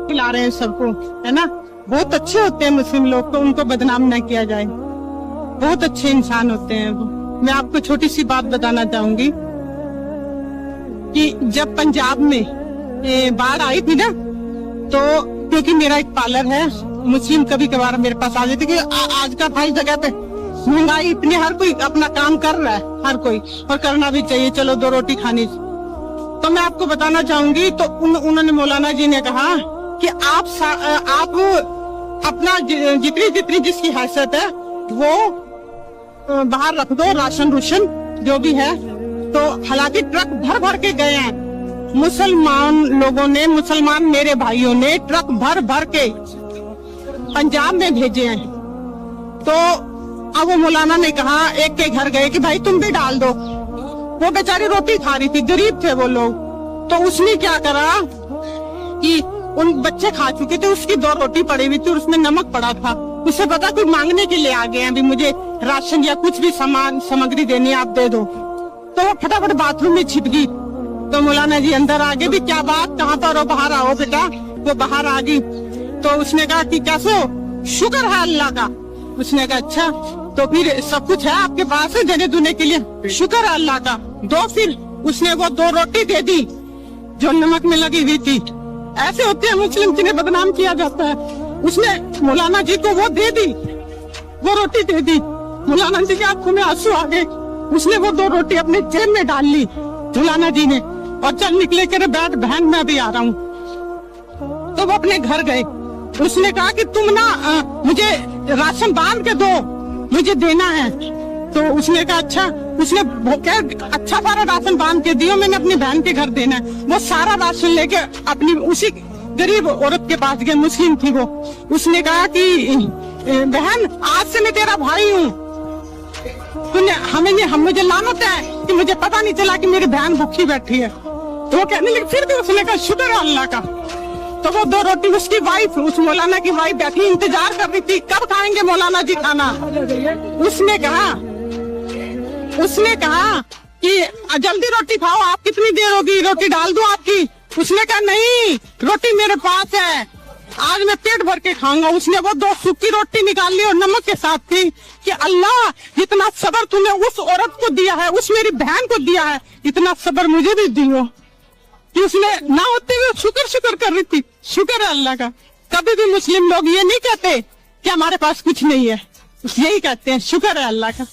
खिला रहे हैं सबको, है ना। बहुत अच्छे होते हैं मुस्लिम लोग, तो उनको बदनाम न किया जाए। बहुत अच्छे इंसान होते हैं वो। मैं आपको छोटी सी बात बताना चाहूंगी कि जब पंजाब में बाढ़ आई थी ना, तो क्योंकि मेरा एक पार्लर है, मुस्लिम कभी कभार मेरे पास आ जाते कि आज का भाई जगह पे महंगाई इतनी, हर कोई अपना काम कर रहा है, हर कोई, और करना भी चाहिए, चलो 2 रोटी खानी। तो मैं आपको बताना चाहूंगी, तो उन्होंने मौलाना जी ने कहा कि आप अपना जितनी जिसकी हैसियत है वो बाहर रख दो, राशन रूशन जो भी है। तो हालांकि ट्रक भर भर के गए हैं मुसलमान लोगों ने, मुसलमान मेरे भाइयों ने ट्रक भर भर के पंजाब में भेजे हैं। तो अब वो मौलाना ने कहा, एक के घर गए कि भाई तुम भी डाल दो। वो बेचारी रोटी खा रही थी, गरीब थे वो लोग। तो उसने क्या करा कि उन बच्चे खा चुके थे, उसकी 2 रोटी पड़ी हुई थी, उसमें नमक पड़ा था। उसे पता कोई मांगने के लिए आ गए हैं, अभी मुझे राशन या कुछ भी सामग्री देनी है, आप दे दो। तो वो फटाफट बाथरूम में छिप गई। तो मौलाना जी अंदर आ गए, भी क्या बात, कहाँ पर हो, बाहर आओ बेटा। वो बाहर आ गई। तो उसने कहा कि कैसे हो, शुक्र है अल्लाह का। उसने कहा अच्छा, तो फिर सब कुछ है आपके पास है देने दुने के लिए, शुक्र है अल्लाह का, दो। फिर उसने वो 2 रोटी दे दी जो नमक में लगी हुई थी। ऐसे होते हैं मुस्लिम, जिन्हें बदनाम किया जाता है। उसने मौलाना जी को वो दे दी, वो रोटी दे दी। मौलाना जी की आंखों में आंसू आ गए। उसने वो 2 रोटी अपने जेब में डाल ली मौलाना जी ने, और चल निकले कि बैठ बहन मैं भी आ रहा हूँ। तो वो अपने घर गए। उसने कहा कि तुम ना मुझे राशन बांध के दो, मुझे देना है। तो उसने कहा अच्छा। उसने अच्छा सारा राशन बांध के दियो, मैंने अपनी बहन के घर देना है। वो सारा राशन लेके अपनी उसी गरीब औरत के पास गए, मुस्लिम थी वो। उसने कहा कि बहन आज से मैं तेरा भाई हूँ, मुझे लानत है कि मुझे पता नहीं चला कि मेरी बहन भूखी बैठी है। तो वो कहने लगी, फिर भी उसने कहा शुक्र है अल्लाह का। तो वो 2 रोटी उसकी वाइफ, उस मौलाना की वाइफ बैठी इंतजार कर रही थी, कब खाएंगे मौलाना जी खाना। उसने कहा कि जल्दी रोटी खाओ, आप कितनी देर होगी, रोटी डाल दूं आपकी। उसने कहा नहीं, रोटी मेरे पास है, आज मैं पेट भर के खाऊंगा। उसने वो 2 सूखी रोटी निकाल ली और नमक के साथ थी कि अल्लाह जितना सब्र तूने उस औरत को दिया है, उस मेरी बहन को दिया है, इतना सब्र मुझे भी दियो। कि उसने ना होते हुए शुक्र कर रही थी। शुक्र है अल्लाह का। कभी भी मुस्लिम लोग ये नहीं कहते कि हमारे पास कुछ नहीं है, यही कहते हैं शुक्र है अल्लाह का।